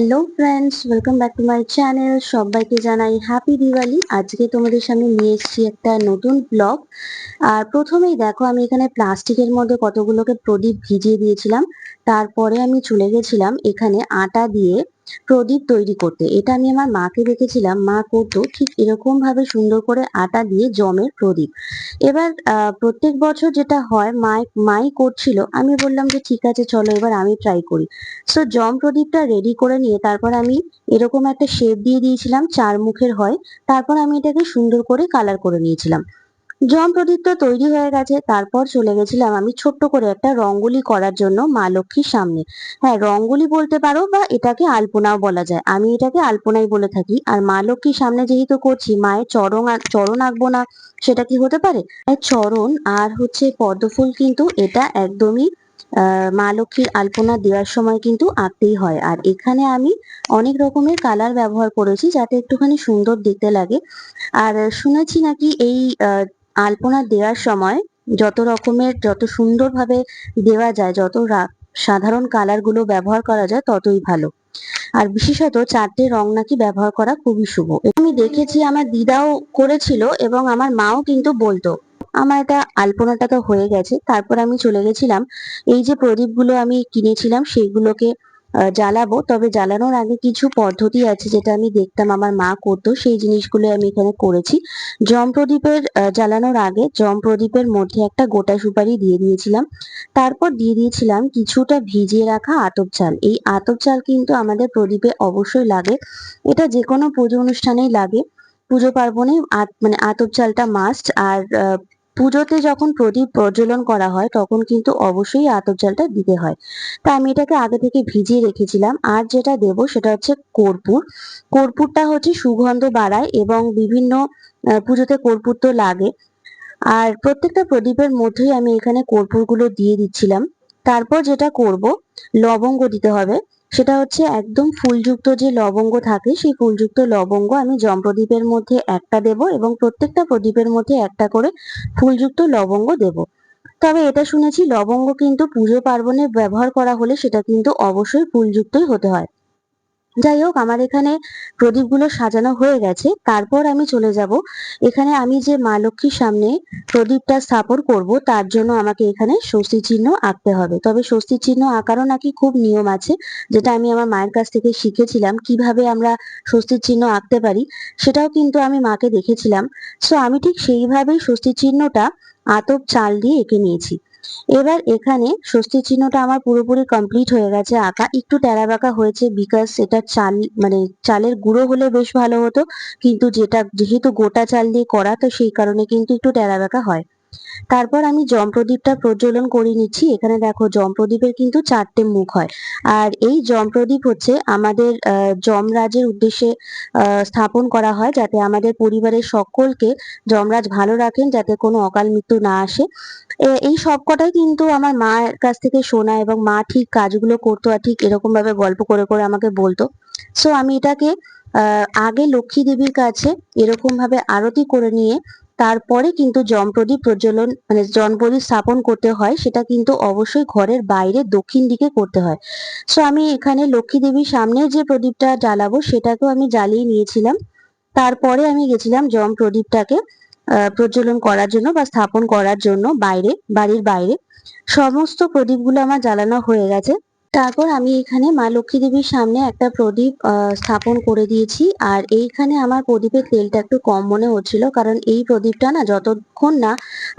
Hello friends, welcome back to my channel. সবাইকে জানাই happy Diwali. আজকে তোমাদের সামনে নিয়ে এসেছি একটা নতুন ব্লগ। আর প্রথমেই দেখো, আমি এখানে প্লাস্টিকের মধ্যে কতগুলোকে প্রদীপ ভিজিয়ে দিয়েছিলাম। তারপরে আমি চলে গেছিলাম এখানে আটা দিয়ে প্রদীপ তৈরি করতে। এটা আমি আমার মাকে দেখেছিলাম, মা করতো ঠিক এরকম ভাবে সুন্দর করে আটা দিয়ে জমের প্রদীপ। এবার প্রত্যেক বছর যেটা হয়, মাই করছিল, আমি বললাম যে ঠিক আছে চলো এবার আমি ট্রাই করি। সো জম প্রদীপটা রেডি করে নিয়ে তারপর আমি এরকম একটা শেপ দিয়ে দিয়েছিলাম, চার মুখের হয়। তারপর আমি এটাকে সুন্দর করে কালার করে নিয়েছিলাম। জম প্রদীপটা তৈরি হয়ে গেছে, তারপর চলে গেছিলাম আমি ছোট্ট করে একটা রঙ্গোলি করার জন্য মা লক্ষ্মীর সামনে। হ্যাঁ, রঙ্গোলি বলতে পারো বা এটাকে আলপনাও বলা যায়, আমি এটাকে আলপনাই বলে থাকি। আর মা লক্ষ্মীর সামনে যেহেতু করছি, মায়ের চরণ আঁকবো না সেটা কি হতে পারে? চরণ আর হচ্ছে পদ্মফুল কিন্তু এটা একদমই মা লক্ষ্মীর আলপনা দেওয়ার সময় কিন্তু আঁকতেই হয়। আর এখানে আমি অনেক রকমের কালার ব্যবহার করেছি যাতে একটুখানি সুন্দর দেখতে লাগে। আর শুনেছি নাকি এই আলপনা দেওয়ার সময় যত সুন্দরভাবে দেওয়া যায়, সাধারণ কালার গুলো ব্যবহার করা যায় ততই ভালো। আর বিশেষত চারটে রং নাকি ব্যবহার করা খুবই শুভ। এটা আমি দেখেছি, আমার দিদাও করেছিল এবং আমার মাও কিন্তু বলতো। আমার এটা আলপনাটা তো হয়ে গেছে, তারপর আমি চলে গেছিলাম এই যে প্রদীপগুলো আমি কিনেছিলাম সেইগুলোকে জ্বালাবো। তবে জ্বালানোর আগে কিছু পদ্ধতি আছে যেটা আমি দেখতাম আমার মা করতো, সেই জিনিসগুলো আমি এখানে করেছি। জম প্রদীপের জ্বালানোর আগে জম প্রদীপের মধ্যে একটা গোটা সুপারি দিয়ে দিয়েছিলাম। তারপর দিয়ে দিয়েছিলাম কিছুটা ভিজিয়ে রাখা আতপ চাল। এই আতপ চাল কিন্তু আমাদের প্রদীপে অবশ্যই লাগে, এটা যে কোনো পুজো অনুষ্ঠানেই লাগে। পুজো পার্বণে মানে আতপ চালটা মাস্ট। আর পুজোতে যখন প্রদীপ প্রজ্বলন করা হয় তখন কিন্তু অবশ্যই আতপ চালটা দিতে হয়। তা আমি এটাকে আগে থেকে ভিজিয়ে রেখেছিলাম। আর যেটা দেব সেটা হচ্ছে কর্পূর। কর্পূরটা হচ্ছে সুগন্ধ বাড়ায় এবং বিভিন্ন পুজোতে কর্পূর তো লাগে। আর প্রত্যেকটা প্রদীপের মধ্যেই আমি এখানে কর্পূরগুলো দিয়ে দিচ্ছিলাম। তারপর যেটা করব, লবঙ্গ দিতে হবে। সেটা হচ্ছে একদম ফুলযুক্ত যে লবঙ্গ থাকে, সেই ফুলযুক্ত লবঙ্গ আমি জম প্রদীপের মধ্যে একটা দেব এবং প্রত্যেকটা প্রদীপের মধ্যে একটা করে ফুলযুক্ত লবঙ্গ দেব। তবে এটা শুনেছি লবঙ্গ কিন্তু পুজো পার্বণে ব্যবহার করা হলে সেটা কিন্তু অবশ্যই ফুলযুক্তই হতে হয়। যাই হোক, আমার এখানে প্রদীপগুলো সাজানো হয়ে গেছে। তারপর আমি চলে যাব এখানে আমি যে মা লক্ষ্মীর সামনে প্রদীপটা স্থাপন করব, তার জন্য আমাকে এখানে স্বস্তি চিহ্ন আঁকতে হবে। তবে স্বস্তি চিহ্ন আঁকারও নাকি খুব নিয়ম আছে, যেটা আমি আমার মায়ের কাছ থেকে শিখেছিলাম কিভাবে আমরা স্বস্তির চিহ্ন আঁকতে পারি। সেটাও কিন্তু আমি মাকে দেখেছিলাম। সো আমি ঠিক সেইভাবেই স্বস্তির চিহ্নটা আতপ চাল দিয়ে এঁকে নিয়েছি। এবার এখানে স্বস্তির চিহ্নটা আমার পুরোপুরি কমপ্লিট হয়ে গেছে আঁকা। একটু টেরা বাঁকা হয়েছে বিকজ এটা চাল, মানে চালের গুঁড়ো হলে বেশ ভালো হতো, কিন্তু যেহেতু গোটা চাল দিয়ে করা, তো সেই কারণে কিন্তু একটু টেরা বাঁকা হয়। তারপর আমি জম প্রদীপটা প্রজ্বলন করে নিচ্ছি। এখানে দেখো জম প্রদীপের কিন্তু চারটে মুখ হয়। আর এই জম প্রদীপ হচ্ছে আমাদের যমরাজের উদ্দেশ্যে স্থাপন করা হয়, যাতে আমাদের পরিবারের সকলকে যমরাজ ভালো রাখেন, যাতে কোনো অকাল মৃত্যু না আসে। এই সবকটাই কিন্তু আমার মায়ের কাছ থেকে শোনা, এবং মা ঠিক কাজগুলো করতো আর ঠিক এরকম ভাবে গল্প করে করে আমাকে বলতো। সো আমি এটাকে আগে লক্ষ্মী দেবীর কাছে এরকম ভাবে আরতি করে নিয়ে তারপরে কিন্তু জম প্রদীপ প্রজ্বলন, মানে জম প্রদীপ স্থাপন করতে হয়। সেটা কিন্তু অবশ্যই ঘরের বাইরে দক্ষিণ দিকে করতে হয়। সো আমি এখানে লক্ষ্মী দেবীর সামনে যে প্রদীপটা জ্বালাবো সেটাকেও আমি জ্বালিয়ে নিয়েছিলাম। তারপরে আমি গেছিলাম জম প্রদীপটাকে প্রজ্বলন করার জন্য বা স্থাপন করার জন্য বাড়ির বাইরে। সমস্ত প্রদীপগুলো আমার জ্বালানো হয়ে গেছে। তারপর আমি এখানে মা লক্ষ্মী দেবীর সামনে একটা প্রদীপ স্থাপন করে দিয়েছি। আর এইখানে আমার প্রদীপের তেলটা একটু কম মনে হচ্ছিল, কারণ এই প্রদীপটা না যতক্ষণ না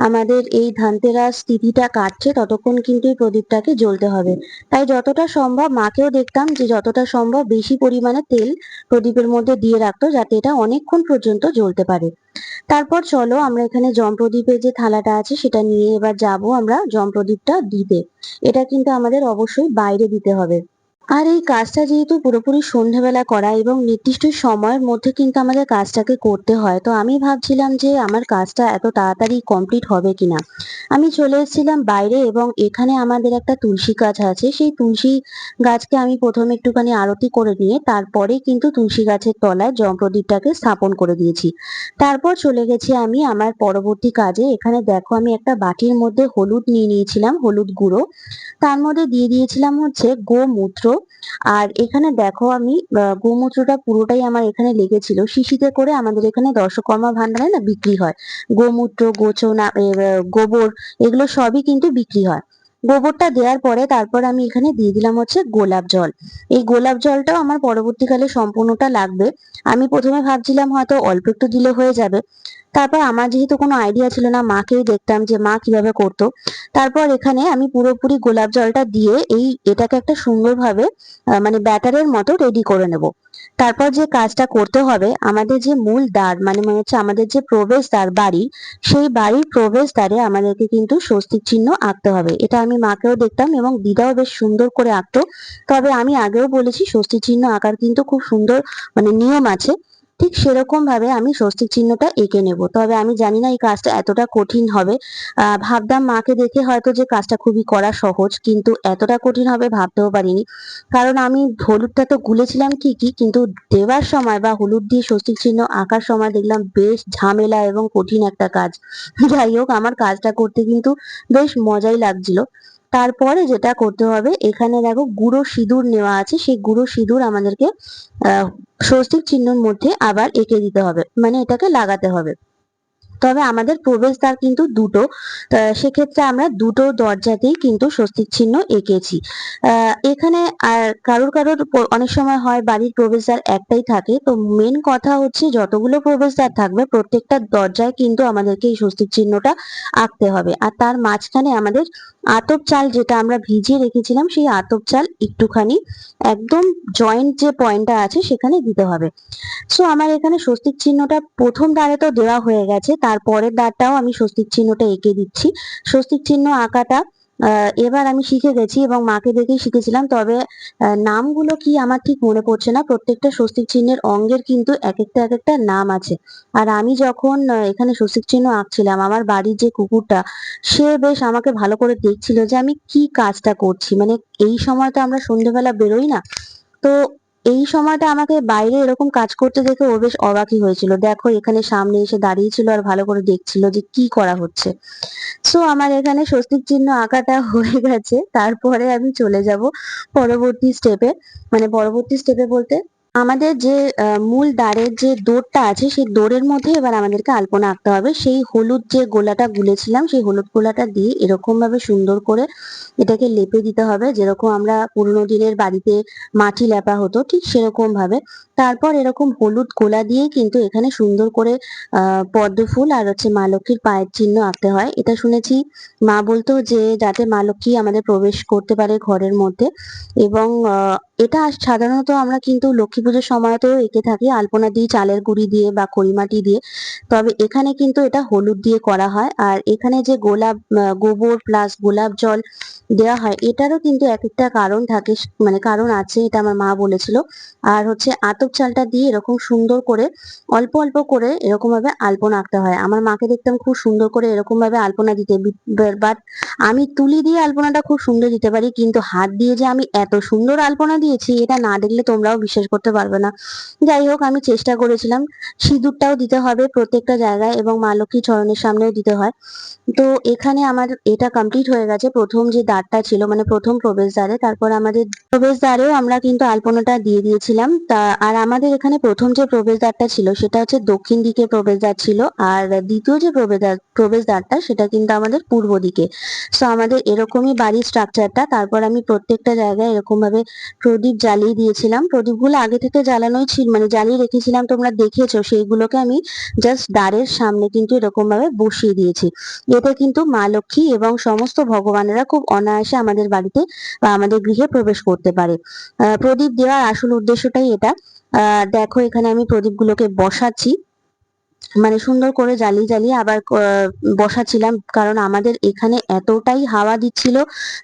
আমাদের এই ধনতেরাস তিথিটা কাটছে ততক্ষণ কিন্তু এই প্রদীপটাকে জ্বলতে হবে। তাই যতটা সম্ভব মাকেও দেখতাম যে যতটা সম্ভব বেশি পরিমাণে তেল প্রদীপের মধ্যে দিয়ে রাখতো, যাতে এটা অনেকক্ষণ পর্যন্ত জ্বলতে পারে। তারপর চলো আমরা এখানে জম প্রদীপের যে থালাটা আছে সেটা নিয়ে এবার যাব আমরা জম প্রদীপটা দিতে। এটা কিন্তু আমাদের অবশ্যই বাইরে দিতে হবে। আর এই কাজটা যেহেতু পুরোপুরি সন্ধ্যাবেলা করা এবং নির্দিষ্ট সময়ের মধ্যে কিন্তু আমাদের কাজটাকে করতে হয়, তো আমি ভাবছিলাম যে আমার কাজটা এত তাড়াতাড়ি কমপ্লিট হবে কিনা। আমি চলে এসেছিলাম বাইরে এবং এখানে আমাদের একটা তুলসী গাছ আছে, সেই তুলসী গাছকে আমি প্রথমে একটুখানি আরতি করে নিয়ে তারপরে কিন্তু তুলসী গাছের তলায় জম প্রদীপটাকে স্থাপন করে দিয়েছি। তারপর চলে গেছি আমি আমার পরবর্তী কাজে। এখানে দেখো আমি একটা বাটির মধ্যে হলুদ নিয়ে নিয়েছিলাম, হলুদ গুঁড়ো। তার মধ্যে দিয়ে দিয়েছিলাম হচ্ছে গোমূত্র। আর এখানে দেখো আমি গোমূত্রটা পুরোটাই আমার এখানে লেগেছিল। শিশিতে করে আমাদের এখানে দশকর্মা ভান্ডারে না বিক্রি হয় গোমূত্র, গোচনা, গোবর, এগুলো সবই কিন্তু বিক্রি হয়। গোবরটা দেওয়ার পরে তারপর আমি এখানে দিয়ে দিলাম হচ্ছে গোলাপ জল। এই গোলাপ জলটাও আমার পরবর্তীকালে সম্পূর্ণটা লাগবে। আমি প্রথমে ভাবছিলাম হয়তো অল্প একটু দিলে হয়ে যাবে। তারপর আমার যেহেতু কোনো আইডিয়া ছিল না, মাকেই দেখতাম যে মা কিভাবে করতো। তারপর এখানে আমি পুরোপুরি গোলাপ জলটা দিয়ে এটাকে একটা সুন্দরভাবে মানে ব্যাটারের মতো রেডি করে নেব। তারপর যে কাজটা করতে হবে, আমাদের যে মূল দ্বার মানে হচ্ছে আমাদের যে প্রবেশদ্বার বাড়ির, সেই বাড়ির প্রবেশদ্বারে আমাদেরকে কিন্তু স্বস্তিক চিহ্ন আঁকতে হবে। এটা আমি মাকেও দেখতাম এবং দিদাও বেশ সুন্দর করে আঁকতো। তবে আমি আগেও বলেছি স্বস্তিক চিহ্ন আঁকার কিন্তু খুব সুন্দর মানে নিয়ম আছে। ঠিক সেরকম ভাবে আমি স্বস্তিক চিহ্নটা এঁকে নেব। তবে আমি জানি না এই কাজটা এতটা কঠিন হবে। ভাবতাম মাকে দেখে হয়তো যে কাজটা খুবই করা সহজ, কিন্তু এতটা কঠিন হবে ভাবতেও পারিনি। কারণ আমি হলুদটা তো গুলেছিলাম ঠিকই, কিন্তু দেওয়ার সময় বা হলুদ দিয়ে স্বস্তিক চিহ্ন আঁকার সময় দেখলাম বেশ ঝামেলা এবং কঠিন একটা কাজ। যাই হোক, আমার কাজটা করতে কিন্তু বেশ মজাই লাগছিল। তারপরে যেটা করতে হবে, এখানে দেখো গুঁড়ো সিঁদুর নেওয়া আছে, সেই গুঁড়ো সিঁদুর আমাদেরকে আহ স্বস্তিক চিহ্নের মধ্যে আবার এঁকে দিতে হবে, মানে এটাকে লাগাতে হবে। তবে আমাদের প্রবেশদ্বার কিন্তু দুটো, সেক্ষেত্রে আমরা দুটো দরজাতেই কিন্তু স্বস্তিক চিহ্ন এঁকেছি। এখানে আর কারোর কারোর অনেক সময় হয় বাড়ির প্রবেশদ্বার একটাই থাকে, তো মেন কথা হচ্ছে যতগুলো প্রবেশদ্বার থাকবে প্রত্যেকটা দরজায় কিন্তু আমাদেরকে এই স্বস্তিক চিহ্নটা আঁকতে হবে। আর তার মাঝখানে আমাদের আতপ চাল, যেটা আমরা ভিজিয়ে রেখেছিলাম, সেই আতপ চাল একটুখানি একদম জয়েন্ট যে পয়েন্টটা আছে সেখানে দিতে হবে। সো আমার এখানে স্বস্তিক চিহ্নটা প্রথম দ্বারে তো দেওয়া হয়ে গেছে, তারপরের দ্বারটাও আমি স্বস্তিক চিহ্নটা এঁকে দিচ্ছি। স্বস্তিক চিহ্ন আঁকাটা এবার আমি শিখে গেছি এবং মাকে দেখেই শিখেছিলাম। তবে নামগুলো কি আমার ঠিক মনে পড়ছে না। প্রত্যেকটা স্বস্তিক চিহ্নের অঙ্গের কিন্তু এক একটা নাম আছে। আর আমি যখন এখানে স্বস্তিক চিহ্ন আঁকছিলাম, আমার বাড়ির যে কুকুরটা, সে বেশ আমাকে ভালো করে দেখছিল যে আমি কি কাজটা করছি। মানে এই সময় তো আমরা সন্ধ্যেবেলা বেরোই না, তো এই সময়টা আমাকে বাইরে এরকম কাজ করতে দেখে ও বেশ অবাকই হয়েছিল। দেখো এখানে সামনে এসে দাঁড়িয়েছিল আর ভালো করে দেখছিল যে কি করা হচ্ছে। সো আমার এখানে স্বস্তিক চিহ্ন আঁকাটা হয়ে গেছে। তারপরে আমি চলে যাব পরবর্তী স্টেপে। মানে পরবর্তী স্টেপে বলতে আমাদের যে মূল দ্বারের যে ডোরটা আছে, সেই ডোরের মধ্যে এবার আমাদেরকে আলপনা আঁকতে হবে। সেই হলুদ যে গোলাটা গুলেছিলাম, সেই হলুদ গোলাটা দিয়ে এরকম ভাবে সুন্দর করে এটাকে লেপে দিতে হবে, যেরকম আমরা পুরোনো দিনের বাড়িতে মাটি লেপা হতো ঠিক সেরকম ভাবে। তারপর এরকম হলুদ গোলা দিয়ে কিন্তু এখানে সুন্দর করে পদ্ম ফুল আর হচ্ছে মা লক্ষ্মীর পায়ের চিহ্ন আঁকতে হয়। এটা শুনেছি মা বলতো যে যাতে মা লক্ষ্মী আমাদের প্রবেশ করতে পারে ঘরের মধ্যে। এবং এটা সাধারণত আমরা কিন্তু লক্ষ্মী পুজোর সময়তেও এঁকে থাকি, আলপনা দিই চালের গুঁড়ি দিয়ে বা খড়িমাটি দিয়ে। তবে এখানে কিন্তু এটা হলুদ দিয়ে করা হয়। আর এখানে যে গোবর প্লাস গোলাপ জল দেওয়া হয়, এটারও কিন্তু এক একটা কারণ থাকে, মানে কারণ আছে, এটা আমার মা বলেছিল। আর হচ্ছে আতপ চালটা দিয়ে এরকম সুন্দর করে অল্প অল্প করে এরকম ভাবে আলপনা আঁকতে হয়। আমার মাকে দেখতাম খুব সুন্দর করে এরকম ভাবে আলপনা দিতে, বাট আমি তুলি দিয়ে আলপনাটা খুব সুন্দর দিতে পারি, কিন্তু হাত দিয়ে যে আমি এত সুন্দর আলপনা দিয়েছি এটা না দেখলে তোমরাও বিশ্বাস করতে পারবে না। যাই হোক, আমি চেষ্টা করেছিলাম। সিঁদুরটাও দিতে হবে প্রত্যেকটা জায়গায় এবং মা লক্ষ্মীর চরণের সামনেও দিতে হয়। তো এখানে আমার এটা কমপ্লিট হয়ে গেছে, প্রথম যে দ্বারটা ছিল মানে প্রথম প্রবেশদ্বারে। তারপর আমাদের প্রবেশদ্বারেও আমরা কিন্তু আলপনাটা দিয়ে দিয়েছিলাম। আর আমাদের এখানে প্রথম যে প্রবেশদ্বারটা ছিল সেটা হচ্ছে দক্ষিণ দিকে প্রবেশদ্বার ছিল, আর দ্বিতীয় যে প্রবেশদ্বারটা সেটা কিন্তু আমাদের পূর্ব দিকে। সো আমাদের এরকমই বাড়ির স্ট্রাকচারটা। তারপর আমি প্রত্যেকটা জায়গায় এরকম ভাবে প্রদীপ জ্বালিয়ে দিয়েছিলাম। প্রদীপগুলো আগে থেকে জ্বালানোই ছিল, মানে জ্বালিয়ে রেখেছিলাম, তোমরা দেখেছো। সেইগুলোকে আমি জাস্ট দ্বারের সামনে কিন্তু এরকম ভাবে বসিয়ে দিয়েছি। এতে কিন্তু মা লক্ষ্মী এবং সমস্ত ভগবানেরা খুব অনায়াসে আমাদের বাড়িতে বা আমাদের গৃহে প্রবেশ করতে পারে। প্রদীপ দেওয়ার আসল উদ্দেশ্যটাই এটা। দেখো এখানে আমি প্রদীপগুলোকে বসাচ্ছি, মানে সুন্দর করে জ্বালিয়ে জ্বালিয়ে আবার বসাচ্ছিলাম, কারণ আমাদের এখানে এতটাই হাওয়া দিচ্ছিল,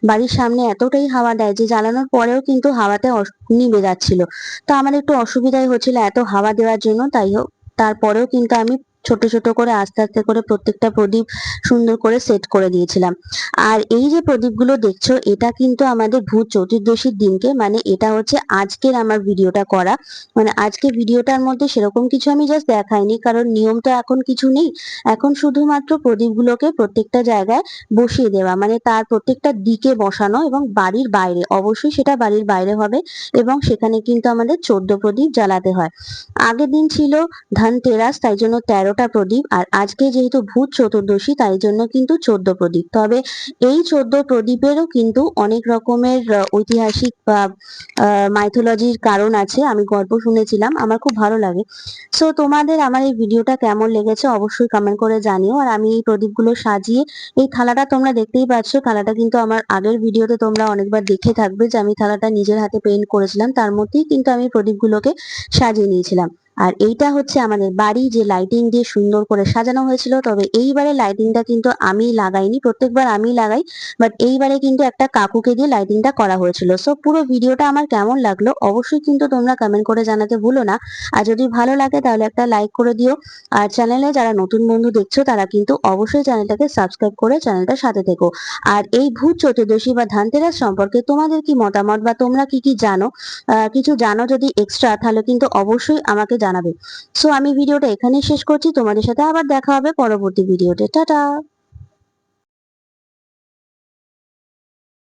বাড়ির সামনে এতটাই হাওয়া দেয় যে জ্বালানোর পরেও কিন্তু হাওয়াতে নিভে যাচ্ছিল। তো আমার একটু অসুবিধাই হচ্ছিল এত হাওয়া দেওয়ার জন্য। তাই হোক, তারপরেও কিন্তু আমি ছোট ছোট করে আস্তে আস্তে করে প্রত্যেকটা প্রদীপ সুন্দর করে সেট করে দিয়েছিলাম। আর এই যে প্রদীপগুলো দেখছো এটা কিন্তু আমাদের ভূত চতুর্দশীর দিনকে, মানে এটা হচ্ছে আজকের আমার ভিডিওটা করা, মানে আজকে ভিডিওটার মধ্যে সেরকম কিছু আমি জাস্ট দেখাইনি, কারণ নিয়ম তো এখন কিছু নেই। এখন শুধুমাত্র প্রদীপগুলোকে প্রত্যেকটা জায়গায় বসিয়ে দেওয়া, মানে তার প্রত্যেকটা দিকে বসানো, এবং বাড়ির বাইরে, অবশ্যই সেটা বাড়ির বাইরে হবে, এবং সেখানে কিন্তু আমাদের 14 প্রদীপ জ্বালাতে হয়। আগের দিন ছিল ধনতেরাস, তাই জন্য 13টা প্রদীপ, আর আজকে যেহেতু ভূত চতুর্দশী তাই জন্য কিন্তু 14 প্রদীপ। তবে এই 14 প্রদীপেরও কিন্তু অনেক রকমের ঐতিহাসিক বা মাইথোলজির কারণ আছে। আমি গল্প শুনেছিলাম, আমার খুব ভালো লাগে। সো তোমাদের আমার এই ভিডিওটা কেমন লেগেছে অবশ্যই কমেন্ট করে জানিও। আর আমি এই প্রদীপগুলো সাজিয়ে, এই থালাটা তোমরা দেখতেই পাচ্ছ, থালাটা কিন্তু আমার আগের ভিডিওতে তোমরা অনেকবার দেখে থাকবে যে আমি থালাটা নিজের হাতে পেইন্ট করেছিলাম, তার মধ্যেই কিন্তু আমি প্রদীপগুলোকে সাজিয়ে নিয়েছিলাম। আর এইটা হচ্ছে আমাদের বাড়ি, যে লাইটিং দিয়ে সুন্দর করে সাজানো হয়েছিল। তবে এইবারে লাইটিংটা কিন্তু আমি লাগাইনি, প্রত্যেকবার আমি লাগাই, বাট এইবারে কিন্তু একটা কাকুকে দিয়ে লাইটিংটা করা হয়েছিল। সো পুরো ভিডিওটা আমার কেমন লাগলো অবশ্যই কিন্তু তোমরা কমেন্ট করে জানাতে ভুলো না। আর যদি ভালো লাগে তাহলে একটা লাইক করে দিও। আর চ্যানেলে যারা নতুন বন্ধু দেখছো তারা কিন্তু অবশ্যই চ্যানেলটাকে সাবস্ক্রাইব করে চ্যানেলটার সাথে থেকো। আর এই ভূত চতুর্দশী বা ধানতেরাস সম্পর্কে তোমাদের কি মতামত, বা তোমরা কি কি জানো, কিছু জানো যদি এক্সট্রা, তাহলে কিন্তু অবশ্যই আমাকে জানাবে। সো আমি ভিডিওটা এখানেই শেষ করছি, তোমাদের সাথে আবার দেখা হবে পরবর্তী ভিডিওতে। টাটা।